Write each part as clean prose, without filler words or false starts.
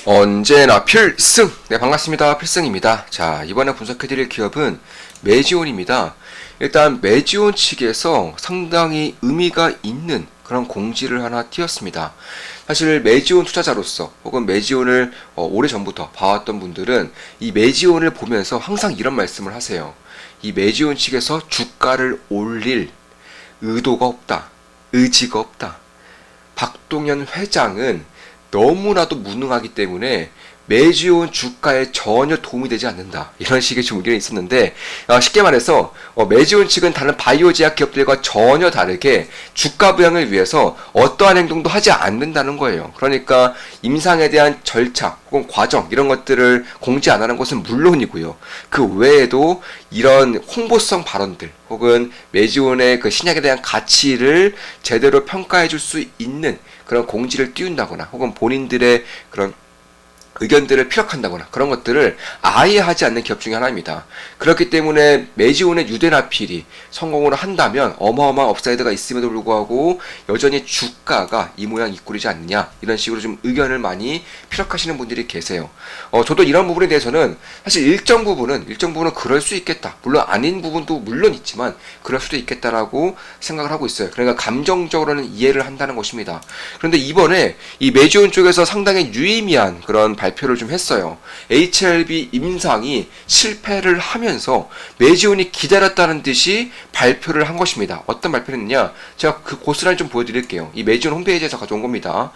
언제나 필승! 네, 반갑습니다. 필승입니다. 자, 이번에 분석해드릴 기업은 메지온입니다. 일단 메지온 측에서 상당히 의미가 있는 그런 공지를 하나 띄웠습니다. 사실 메지온 투자자로서 혹은 메지온을 오래전부터 봐왔던 분들은 이 메지온을 보면서 항상 이런 말씀을 하세요. 이 메지온 측에서 주가를 올릴 의도가 없다. 의지가 없다. 박동현 회장은 너무나도 무능하기 때문에 메지온 주가에 전혀 도움이 되지 않는다. 이런 식의 좀 의견이 있었는데 쉽게 말해서 메지온 측은 다른 바이오 제약 기업들과 전혀 다르게 주가 부양을 위해서 어떠한 행동도 하지 않는다는 거예요. 그러니까 임상에 대한 절차 혹은 과정 이런 것들을 공지 안 하는 것은 물론이고요. 그 외에도 이런 홍보성 발언들 혹은 메지온의 그 신약에 대한 가치를 제대로 평가해 줄 수 있는 그런 공지를 띄운다거나 혹은 본인들의 그런 의견들을 피력한다거나 그런 것들을 아예 하지 않는 기업 중에 하나입니다. 그렇기 때문에 메지온의 유대나필이 성공을 한다면 어마어마한 업사이드가 있음에도 불구하고 여전히 주가가 이 모양 이 꼴이지 않느냐 이런 식으로 좀 의견을 많이 피력하시는 분들이 계세요. 저도 이런 부분에 대해서는 사실 일정 부분은 그럴 수 있겠다. 물론 아닌 부분도 물론 있지만 그럴 수도 있겠다라고 생각을 하고 있어요. 그러니까 감정적으로는 이해를 한다는 것입니다. 그런데 이번에 이 메지온 쪽에서 상당히 유의미한 그런 발표를 좀 했어요. HLB 임상이 실패를 하면서 메지온이 기다렸다는 듯이 발표를 한 것입니다. 어떤 발표를 했느냐? 제가 그 고스란히 좀 보여드릴게요. 이 메지온 홈페이지에서 가져온 겁니다.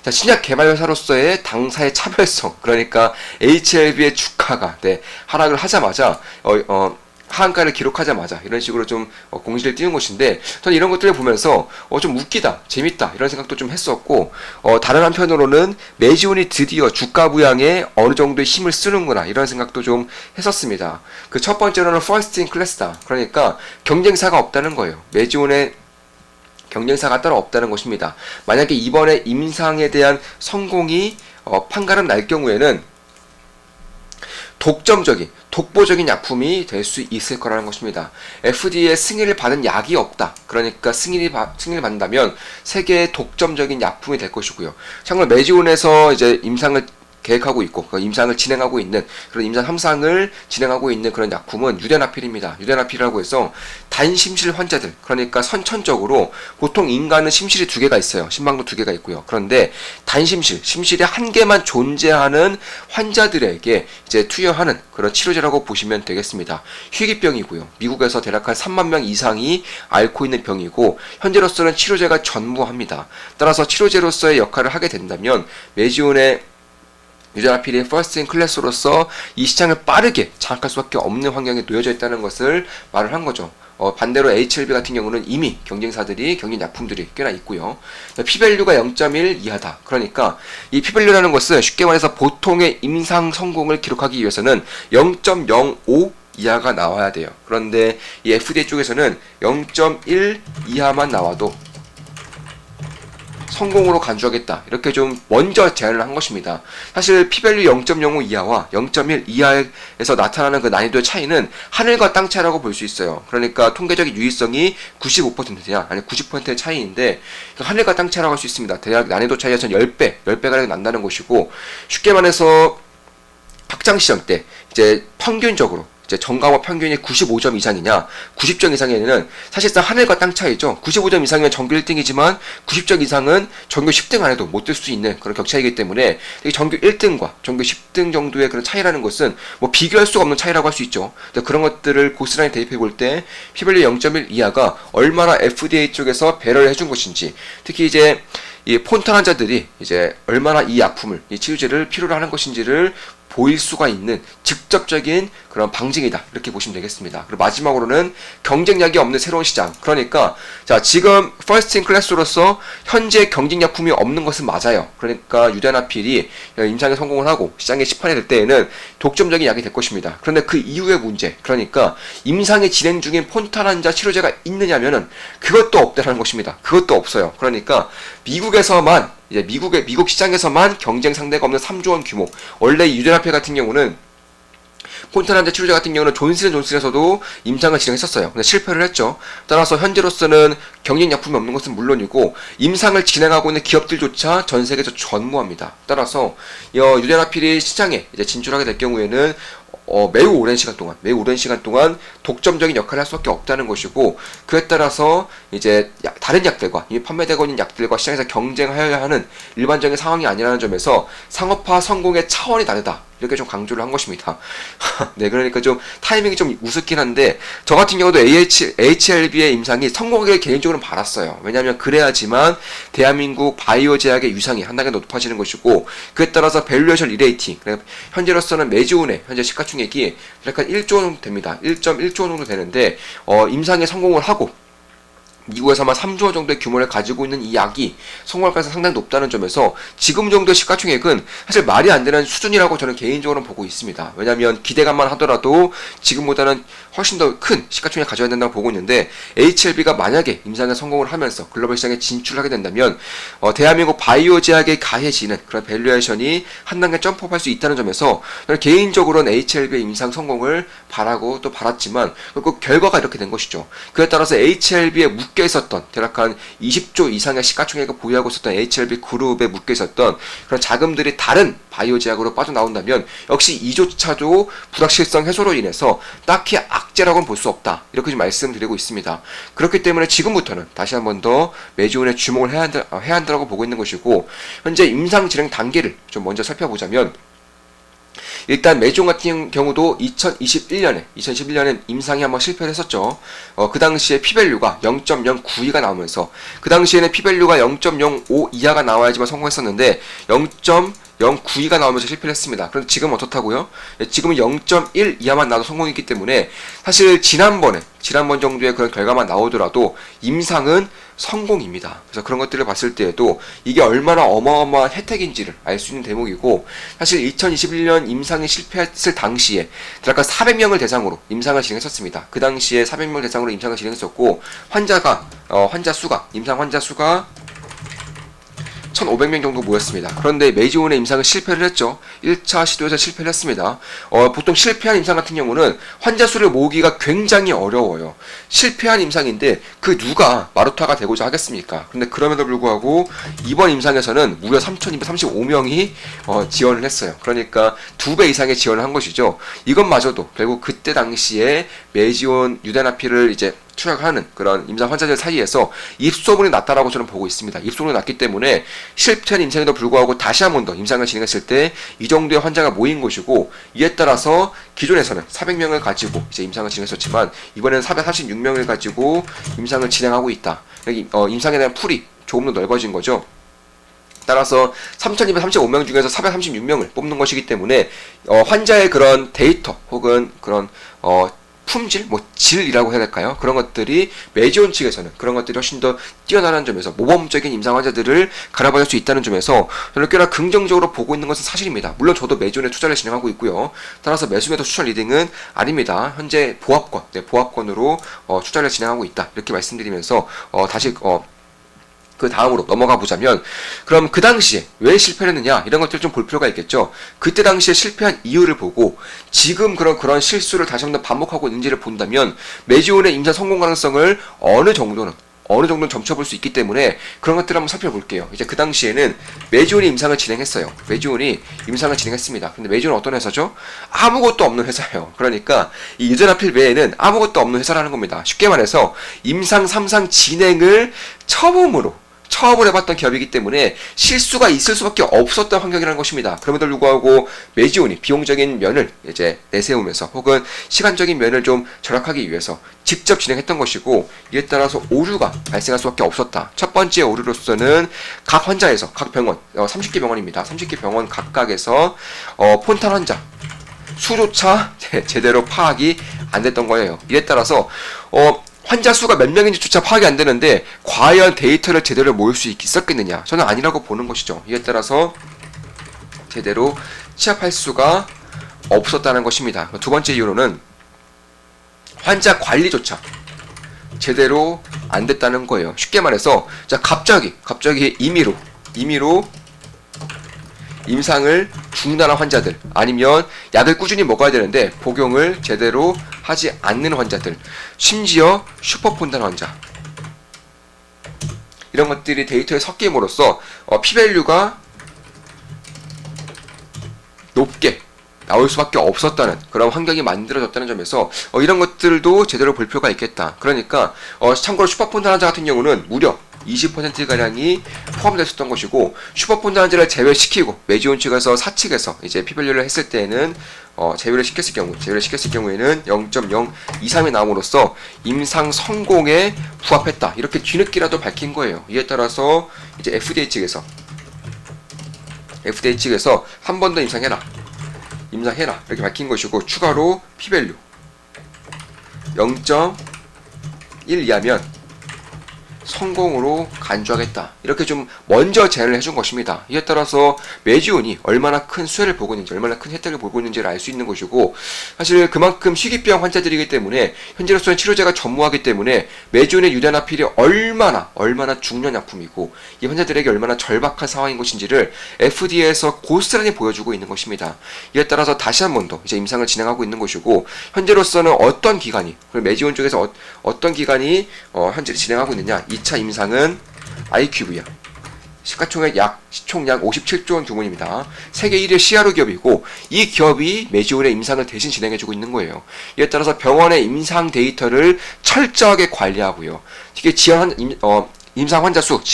자, 신약 개발 회사로서의 당사의 차별성, 그러니까 HLB의 주가가 하락을 하자마자 하한가를 기록하자마자 이런 식으로 좀 공지를 띄운 것인데 저는 이런 것들을 보면서 좀 웃기다, 재밌다 이런 생각도 좀 했었고 다른 한편으로는 메지온이 드디어 주가 부양에 어느 정도의 힘을 쓰는구나 이런 생각도 좀 했었습니다. 그 첫 번째로는 first in class다. 그러니까 경쟁사가 없다는 거예요. 메지온의 경쟁사가 따로 없다는 것입니다. 만약에 이번에 임상에 대한 성공이 판가름 날 경우에는 독보적인 약품이 될 수 있을 거라는 것입니다. FDA의 승인을 받은 약이 없다. 그러니까 승인을 받는다면 세계의 독점적인 약품이 될 것이고요. 참고로 메지온에서 이제 임상을 계획하고 있고 임상을 진행하고 있는 그런 임상 3상을 진행하고 있는 그런 약품은 유대나필입니다. 유대나필이라고 해서 단심실 환자들, 그러니까 선천적으로 보통 인간은 심실이 2개가 있어요. 심방도 2개가 있고요. 그런데 심실이 1개만 존재하는 환자들에게 이제 투여하는 그런 치료제라고 보시면 되겠습니다. 희귀병이고요. 미국에서 대략 한 3만 명 이상이 앓고 있는 병이고 현재로서는 치료제가 전무합니다. 따라서 치료제로서의 역할을 하게 된다면 메지온의 유대나필이 퍼스트 인 클래스로서 이 시장을 빠르게 장악할 수밖에 없는 환경에 놓여져 있다는 것을 말을 한 거죠. 반대로 HLB 같은 경우는 이미 경쟁 약품들이 꽤나 있고요. P밸류가 0.1 이하다. 그러니까 이 P밸류라는 것은 쉽게 말해서 보통의 임상 성공을 기록하기 위해서는 0.05 이하가 나와야 돼요. 그런데 이 FDA 쪽에서는 0.1 이하만 나와도 성공으로 간주하겠다. 이렇게 좀 먼저 제안을 한 것입니다. 사실 P밸류 0.05 이하와 0.1 이하에서 나타나는 그 난이도의 차이는 하늘과 땅 차이라고 볼 수 있어요. 그러니까 통계적인 유의성이 95%냐 아니 90%의 차이인데 하늘과 땅 차이라고 할 수 있습니다. 대략 난이도 차이가 10배가량 난다는 것이고 쉽게 말해서 학창시험 때 이제 평균적으로 이제 전과목 평균이 95점 이상이냐 90점 이상에는 사실상 하늘과 땅 차이죠. 95점 이상이면 전교 1등이지만 90점 이상은 전교 10등 안에도 못 들 수 있는 그런 격차이기 때문에 전교 1등과 전교 10등 정도의 그런 차이라는 것은 뭐 비교할 수가 없는 차이라고 할 수 있죠. 그런 것들을 고스란히 대입해 볼 때 P밸류 0.1 이하가 얼마나 FDA 쪽에서 배려를 해준 것인지, 특히 이제 이 폰탄 환자들이 이제 얼마나 이 약품을, 이 치료제를 필요로 하는 것인지를 보일 수가 있는 직접적인 그런 방증이다. 이렇게 보시면 되겠습니다. 그리고 마지막으로는 경쟁력이 없는 새로운 시장. 그러니까 자, 지금 퍼스트 인 클래스로서 현재 경쟁약품이 없는 것은 맞아요. 그러니까 유대나필이 임상에 성공을 하고 시장에 시판이 될 때에는 독점적인 약이 될 것입니다. 그런데 그 이후의 문제, 그러니까 임상에 진행 중인 폰탄 환자 치료제가 있느냐면은 그것도 없다는 것입니다. 그것도 없어요. 그러니까 미국에서만 이제 미국 시장에서만 경쟁 상대가 없는 3조 원 규모. 원래 유대나필 같은 경우는 폰타나 치료제 같은 경우는 존슨앤존슨에서도 임상을 진행했었어요. 근데 실패를 했죠. 따라서 현재로서는 경쟁약품이 없는 것은 물론이고 임상을 진행하고 있는 기업들조차 전 세계에서 전무합니다. 따라서 유대나필이 시장에 이제 진출하게 될 경우에는 매우 오랜 시간 동안 독점적인 역할을 할 수밖에 없다는 것이고, 그에 따라서 이제 다른 약들과 이미 판매되고 있는 약들과 시장에서 경쟁하여야 하는 일반적인 상황이 아니라는 점에서 상업화 성공의 차원이 다르다, 이렇게 좀 강조를 한 것입니다. 네, 그러니까 좀 타이밍이 좀 우습긴 한데, 저 같은 경우도 HLB의 임상이 성공하길 개인적으로는 바랐어요. 왜냐하면 그래야지만 대한민국 바이오 제약의 유상이 한 단계 높아지는 것이고, 그에 따라서 밸류에이션 리레이팅, 현재로서는 메지온의 현재 시가총액이 약간 1조 정도 됩니다. 1.1조 정도 되는데, 임상에 성공을 하고 미국에서만 3조 정도의 규모를 가지고 있는 이 약이 성공할 가능성이 상당히 높다는 점에서 지금 정도의 시가총액은 사실 말이 안 되는 수준이라고 저는 개인적으로 보고 있습니다. 왜냐하면 기대감만 하더라도 지금보다는 훨씬 더 큰 시가총액을 가져야 된다고 보고 있는데, HLB가 만약에 임상에 성공을 하면서 글로벌 시장에 진출하게 된다면 대한민국 바이오 제약에 가해지는 그런 밸류에이션이 한 단계 점프할 수 있다는 점에서 저는 개인적으로는 HLB의 임상 성공을 바라고 또 바랐지만 그 결과가 이렇게 된 것이죠. 그에 따라서 HLB에 묶여 있었던 대략 한 20조 이상의 시가총액을 보유하고 있었던 HLB 그룹에 묶여 있었던 그런 자금들이 다른 바이오 제약으로 빠져나온다면 역시 이조차도 불확실성 해소로 인해서 딱히 악재라고는 볼 수 없다, 이렇게 좀 말씀드리고 있습니다. 그렇기 때문에 지금부터는 다시 한 번 더 메지온에 주목을 해야 한다고 보고 있는 것이고, 현재 임상 진행 단계를 좀 먼저 살펴보자면, 일단 메지온 같은 경우도 2021년에 임상이 한번 실패를 했었죠. 그 당시에 피밸류가 0.092가 나오면서, 그 당시에는 피밸류가 0.05 이하가 나와야지만 성공했었는데 0.092가 나오면서 실패를 했습니다. 그런데 지금은 어떻다고요? 지금은 0.1 이하만 나도 성공했기 때문에 사실 지난번 정도의 그런 결과만 나오더라도 임상은 성공입니다. 그래서 그런 것들을 봤을 때에도 이게 얼마나 어마어마한 혜택인지를 알 수 있는 대목이고, 사실 2021년 임상이 실패했을 당시에 대략 400명을 대상으로 임상을 진행했었습니다. 그 당시에 400명 대상으로 임상을 진행했었고, 임상 환자 수가 1,500명 정도 모였습니다. 그런데 메지온의 임상은 실패를 했죠. 1차 시도에서 실패를 했습니다. 보통 실패한 임상 같은 경우는 환자 수를 모으기가 굉장히 어려워요. 실패한 임상인데 그 누가 마루타가 되고자 하겠습니까? 근데 그럼에도 불구하고 이번 임상에서는 무려 3,235명이 지원을 했어요. 그러니까 2배 이상의 지원을 한 것이죠. 이것마저도 결국 그때 당시에 메지온 유대나필을 이제 투약하는 그런 임상 환자들 사이에서 입소문이 났다라고 저는 보고 있습니다. 입소문이 났기 때문에 실패한 임상에도 불구하고 다시 한 번 더 임상을 진행했을 때 이 정도의 환자가 모인 것이고, 이에 따라서 기존에서는 400명을 가지고 이제 임상을 진행했었지만 이번에는 436명을 가지고 임상을 진행하고 있다. 임상에 대한 풀이 조금 더 넓어진 거죠. 따라서 3,235명 중에서 436명을 뽑는 것이기 때문에 환자의 그런 데이터 혹은 그런 품질, 질이라고 해야 될까요? 그런 것들이 메지온 측에서는 그런 것들이 훨씬 더 뛰어나는 점에서 모범적인 임상 환자들을 갈아버릴 수 있다는 점에서 저는 꽤나 긍정적으로 보고 있는 것은 사실입니다. 물론 저도 메지온에 투자를 진행하고 있고요. 따라서 매수매도 추천 리딩은 아닙니다. 현재 보합권으로 투자를 진행하고 있다, 이렇게 말씀드리면서 다시 그 다음으로 넘어가 보자면, 그럼 그 당시에 왜 실패를 했느냐, 이런 것들을 좀 볼 필요가 있겠죠. 그때 당시에 실패한 이유를 보고 지금 그런 실수를 다시 한번 반복하고 있는지를 본다면 메지온의 임상 성공 가능성을 어느 정도는 점쳐볼 수 있기 때문에 그런 것들을 한번 살펴볼게요. 이제 그 당시에는 메지온이 임상을 진행했어요. 메지온이 임상을 진행했습니다. 근데 메지온은 어떤 회사죠? 아무것도 없는 회사예요. 그러니까 이 유대나필 외에는 아무것도 없는 회사라는 겁니다. 쉽게 말해서 임상 3상 진행을 처음으로 해봤던 기업이기 때문에 실수가 있을 수밖에 없었던 환경이라는 것입니다. 그럼에도 불구하고 메지온이 비용적인 면을 이제 내세우면서 혹은 시간적인 면을 좀 절약하기 위해서 직접 진행했던 것이고, 이에 따라서 오류가 발생할 수밖에 없었다. 첫 번째 오류로서는 각 환자에서 각 병원 30개 병원입니다. 30개 병원 각각에서 폰탄 환자 수조차 제대로 파악이 안 됐던 거예요. 이에 따라서 환자 수가 몇 명인지조차 파악이 안 되는데 과연 데이터를 제대로 모을 수 있었겠느냐? 저는 아니라고 보는 것이죠. 이에 따라서 제대로 취합할 수가 없었다는 것입니다. 두 번째 이유로는 환자 관리조차 제대로 안 됐다는 거예요. 쉽게 말해서 갑자기 임의로 임상을 중단한 환자들, 아니면 약을 꾸준히 먹어야 되는데 복용을 제대로 하지 않는 환자들, 심지어 슈퍼폰단 환자, 이런 것들이 데이터에 섞임으로써 P-밸류가 높게 나올 수밖에 없었다는 그런 환경이 만들어졌다는 점에서 이런 것들도 제대로 볼 필요가 있겠다. 그러니까 참고로 슈퍼폰단 환자 같은 경우는 무려 20%가량이 포함됐었던 것이고, 슈퍼폰단 환자를 제외시키고 메지온 측에서 사측에서 이제 P-밸류를 했을 때는 제외를 시켰을 경우에는 0.023이 나옴으로써 임상 성공에 부합했다, 이렇게 뒤늦게라도 밝힌 거예요. 이에 따라서 이제 FDA 측에서 한 번 더 임상해라 이렇게 밝힌 것이고, 추가로 P-밸류 0.1 이하면 성공으로 간주하겠다, 이렇게 좀 먼저 제안을 해준 것입니다. 이에 따라서 메지온이 얼마나 큰 수혜를 보고 있는지, 얼마나 큰 혜택을 보고 있는지를 알 수 있는 것이고, 사실 그만큼 희귀병 환자들이기 때문에 현재로서는 치료제가 전무하기 때문에 메지온의 유대나필이 얼마나 중요한 약품이고 이 환자들에게 얼마나 절박한 상황인 것인지를 FDA에서 고스란히 보여주고 있는 것입니다. 이에 따라서 다시 한 번 더 이제 임상을 진행하고 있는 것이고, 현재로서는 어떤 기관이, 그리고 메지온 쪽에서 어떤 기관이 현재 진행하고 있느냐, 2차 임상은 아이큐브야. 시가총액 시총 약 57조 원 규모입니다. 세계 1위 CRO 기업이고, 이 기업이 메지온의 임상을 대신 진행해주고 있는 거예요. 이에 따라서 병원의 임상 데이터를 철저하게 관리하고요. 이게 지원한 임상 환자 수가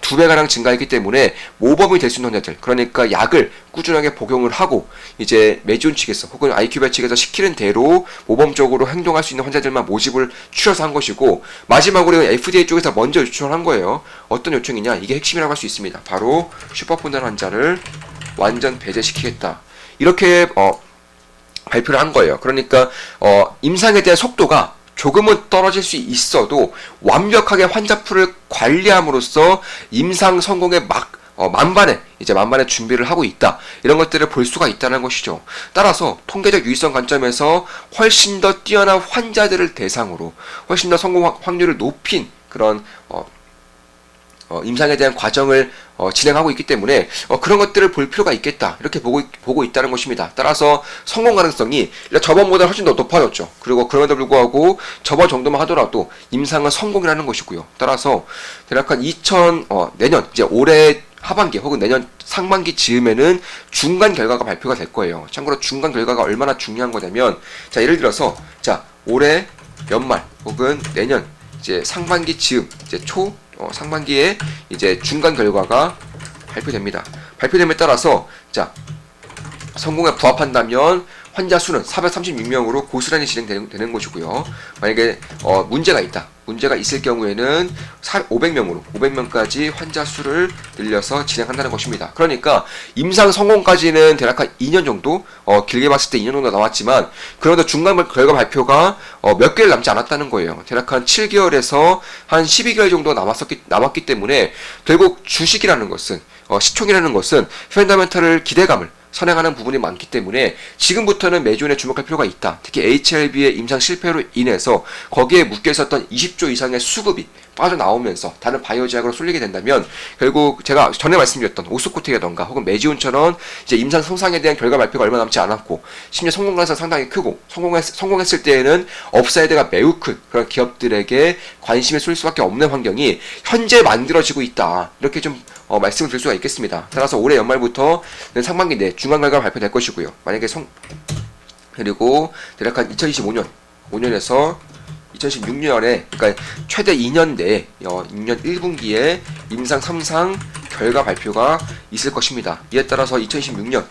2배가량 증가했기 때문에 모범이 될 수 있는 환자들, 그러니까 약을 꾸준하게 복용을 하고 이제 메지온 측에서 혹은 아이큐베 측에서 시키는 대로 모범적으로 행동할 수 있는 환자들만 모집을 추려서 한 것이고, 마지막으로 FDA 쪽에서 먼저 요청을 한 거예요. 어떤 요청이냐, 이게 핵심이라고 할 수 있습니다. 바로 슈퍼폰단 환자를 완전 배제시키겠다, 이렇게 발표를 한 거예요. 그러니까 임상에 대한 속도가 조금은 떨어질 수 있어도 완벽하게 환자풀을 관리함으로써 임상 성공에 만반의 준비를 하고 있다, 이런 것들을 볼 수가 있다는 것이죠. 따라서 통계적 유의성 관점에서 훨씬 더 뛰어난 환자들을 대상으로 훨씬 더 성공 확률을 높인 그런 임상에 대한 과정을 진행하고 있기 때문에 그런 것들을 볼 필요가 있겠다, 이렇게 보고 있다는 것입니다. 따라서 성공 가능성이 저번보다 훨씬 더 높아졌죠. 그리고 그럼에도 불구하고 저번 정도만 하더라도 임상은 성공이라는 것이고요. 따라서 대략 내년 이제 올해 하반기 혹은 내년 상반기 즈음에는 중간 결과가 발표가 될 거예요. 참고로 중간 결과가 얼마나 중요한 거냐면, 자, 예를 들어서 올해 연말 혹은 내년 이제 상반기 즈음, 이제 상반기에 이제 중간 결과가 발표됩니다. 발표됨에 따라서 성공에 부합한다면 환자 수는 436명으로 고스란히 진행되는 것이고요. 만약에 문제가 있을 경우에는 500명까지 환자 수를 늘려서 진행한다는 것입니다. 그러니까 임상 성공까지는 대략 한 2년 정도, 길게 봤을 때 2년 정도 남았지만, 그런데 중간 결과 발표가 몇 개월 남지 않았다는 거예요. 대략 한 7개월에서 한 12개월 정도 남았기 때문에 결국 주식이라는 것은, 시총이라는 것은 펀더멘털을 기대감을 선행하는 부분이 많기 때문에 지금부터는 메지온에 주목할 필요가 있다. 특히 HLB의 임상 실패로 인해서 거기에 묶여있었던 20조 이상의 수급이 빠져나오면서 다른 바이오 제약으로 쏠리게 된다면, 결국 제가 전에 말씀드렸던 오스코텍이라던가 혹은 메지온처럼 이제 임상 성상에 대한 결과 발표가 얼마 남지 않았고 심지어 성공 가능성이 상당히 크고 성공했을 때에는 업사이드가 매우 큰 그런 기업들에게 관심이 쏠릴 수밖에 없는 환경이 현재 만들어지고 있다, 이렇게 좀 말씀을 드릴 수가 있겠습니다. 따라서 올해 연말부터 상반기 내 중간 결과가 발표될 것이고요. 만약에 그리고 대략 한 2025년에서 2016년에, 그러니까 최대 2년 내에 2년 1분기에 임상 3상 결과 발표가 있을 것입니다. 이에 따라서 2016년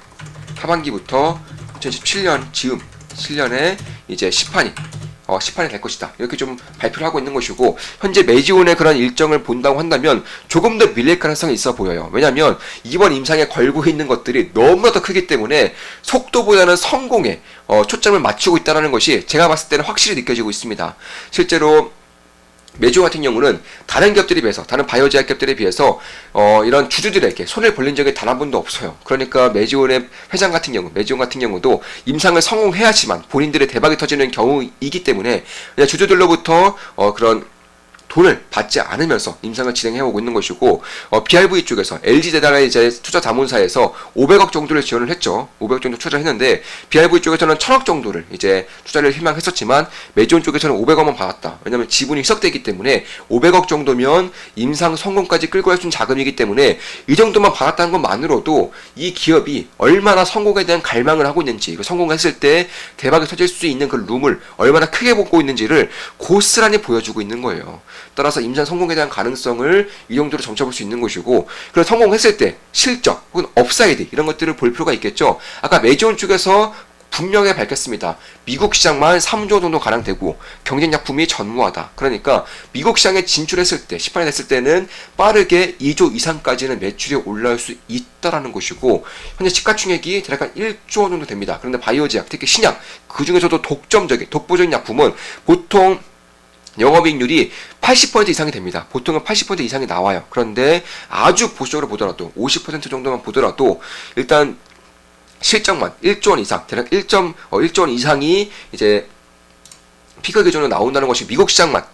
하반기부터 2017년 즈음 7년에 이제 시판이 될 것이다, 이렇게 좀 발표를 하고 있는 것이고, 현재 메지온의 그런 일정을 본다고 한다면 조금 더 밀릴 가능성이 있어 보여요. 왜냐하면 이번 임상에 걸고 있는 것들이 너무나 더 크기 때문에 속도보다는 성공에 초점을 맞추고 있다는 것이 제가 봤을 때는 확실히 느껴지고 있습니다. 실제로 메지온 같은 경우는 다른 기업들에 비해서, 다른 바이오 제약 기업들에 비해서 이런 주주들에게 손을 벌린 적이 단 한 번도 없어요. 그러니까 메지온 같은 경우도 임상을 성공해야지만 본인들의 대박이 터지는 경우이기 때문에 주주들로부터 그런 돈을 받지 않으면서 임상을 진행해오고 있는 것이고, BRV 쪽에서 LG재단의 이제 투자자문사에서 500억 정도를 지원을 했죠. 500억 정도 투자를 했는데, BRV 쪽에서는 1000억 정도를 이제 투자를 희망했었지만, 메지온 쪽에서는 500억만 받았다. 왜냐면 지분이 희석되기 때문에 500억 정도면 임상 성공까지 끌고 갈 수 있는 자금이기 때문에 이 정도만 받았다는 것만으로도 이 기업이 얼마나 성공에 대한 갈망을 하고 있는지, 성공했을 때 대박이 터질 수 있는 그 룸을 얼마나 크게 보고 있는지를 고스란히 보여주고 있는 거예요. 따라서 임상 성공에 대한 가능성을 이 정도로 점쳐볼 수 있는 것이고, 그리고 성공했을 때 실적 혹은 업사이드 이런 것들을 볼 필요가 있겠죠. 아까 메지온 쪽에서 분명히 밝혔습니다. 미국 시장만 3조 정도 가량 되고 경쟁약품이 전무하다. 그러니까 미국 시장에 진출했을 때, 시판이 됐을 때는 빠르게 2조 이상까지는 매출이 올라올 수 있다라는 것이고, 현재 시가총액이 대략 한 1조 정도 됩니다. 그런데 바이오제약, 특히 신약, 그 중에서도 독보적인 약품은 보통 영업이익률이 80% 이상이 됩니다. 보통은 80% 이상이 나와요. 그런데 아주 보수적으로 보더라도 50% 정도만 보더라도 일단 실적만 1조 원 이상, 대략 1조 원 이상이 이제 피크 기준으로 나온다는 것이 미국 시장만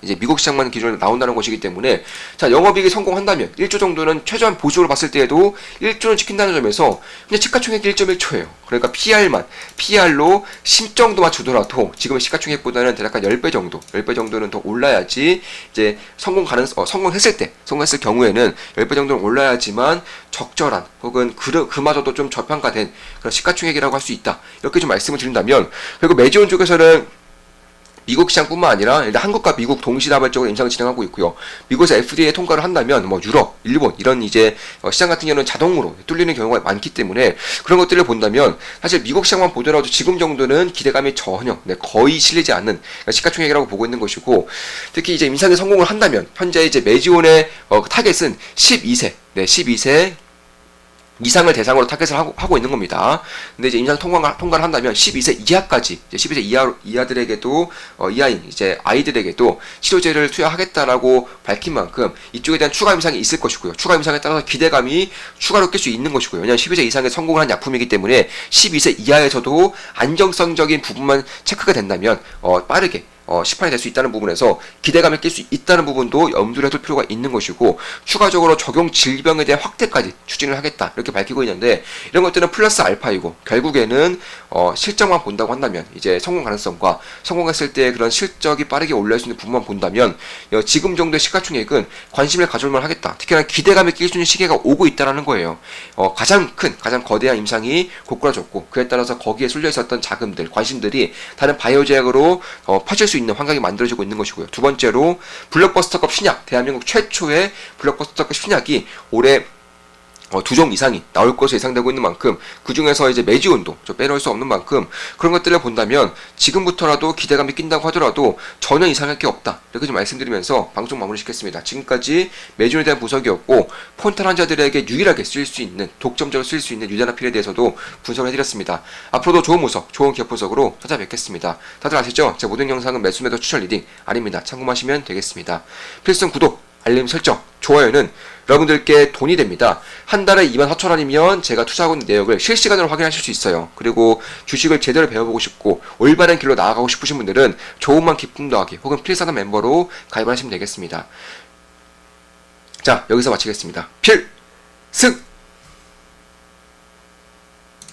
기준으로 나온다는 것이기 때문에, 자, 영업이익이 성공한다면 1조 정도는 최소한 보수적으로 봤을 때에도 1조는 지킨다는 점에서 현재 시가총액이 1.1조예요. 그러니까 PR로 10 정도만 주더라도 지금의 시가총액보다는 대략 한 10배 정도는 더 올라야지 이제 성공했을 경우에는 10배 정도는 올라야지만 적절한 혹은 그마저도 좀 저평가된 그런 시가총액이라고 할 수 있다. 이렇게 좀 말씀을 드린다면, 그리고 메지온 쪽에서는 미국 시장뿐만 아니라 한국과 미국 동시다발적으로 임상을 진행하고 있고요. 미국에서 FDA 통과를 한다면 유럽, 일본 이런 이제 시장 같은 경우는 자동으로 뚫리는 경우가 많기 때문에 그런 것들을 본다면 사실 미국 시장만 보더라도 지금 정도는 기대감이 전혀 거의 실리지 않는 시가총액이라고 보고 있는 것이고, 특히 이제 임상에 성공을 한다면 현재 이제 메지온의 타겟은 12세 이상을 대상으로 타겟을 하고 있는 겁니다. 근데 이제 임상 통과를 한다면 12세 이하까지, 이제 12세 이하들에게도, 이하인 이제 아이들에게도 치료제를 투여하겠다라고 밝힌 만큼 이쪽에 대한 추가 임상이 있을 것이고요. 추가 임상에 따라서 기대감이 추가로 낄 수 있는 것이고요. 왜냐하면 12세 이상에 성공을 한 약품이기 때문에 12세 이하에서도 안정성적인 부분만 체크가 된다면, 빠르게 시판이 될 수 있다는 부분에서 기대감을 낄 수 있다는 부분도 염두를 해둘 필요가 있는 것이고, 추가적으로 적용 질병에 대한 확대까지 추진을 하겠다 이렇게 밝히고 있는데, 이런 것들은 플러스 알파이고 결국에는 실적만 본다고 한다면, 이제 성공 가능성과 성공했을 때 그런 실적이 빠르게 올라올 수 있는 부분만 본다면 지금 정도의 시가총액은 관심을 가져올만 하겠다. 특히나 기대감을 낄 수 있는 시기가 오고 있다는 거예요. 가장 거대한 임상이 고꾸라졌고, 그에 따라서 거기에 쏠려 있었던 자금들, 관심들이 다른 바이오제약으로 퍼질 수 있는 환경이 만들어지고 있는 것이고요. 두 번째로 블록버스터급 신약, 대한민국 최초의 블록버스터급 신약이 올해 2종 이상이 나올 것으로 예상되고 있는 만큼, 그 중에서 이제 메지온도 좀 빼놓을 수 없는 만큼, 그런 것들을 본다면 지금부터라도 기대감이 낀다고 하더라도 전혀 이상할 게 없다. 이렇게 좀 말씀드리면서 방송 마무리 짓겠습니다. 지금까지 메지온에 대한 분석이었고, 폰탈 환자들에게 유일하게 쓰일 수 있는, 독점적으로 쓰일 수 있는 유대나필에 대해서도 분석을 해드렸습니다. 앞으로도 좋은 분석, 좋은 기업 분석으로 찾아뵙겠습니다. 다들 아시죠? 제 모든 영상은 매수매도 추천 리딩 아닙니다. 참고하시면 되겠습니다. 필승 구독, 알림 설정, 좋아요는 여러분들께 돈이 됩니다. 한 달에 24,000원이면 제가 투자하고 있는 내역을 실시간으로 확인하실 수 있어요. 그리고 주식을 제대로 배워보고 싶고 올바른 길로 나아가고 싶으신 분들은 좋은만 기쁨 더하기 혹은 필사단 멤버로 가입하시면 되겠습니다. 자, 여기서 마치겠습니다. 필승!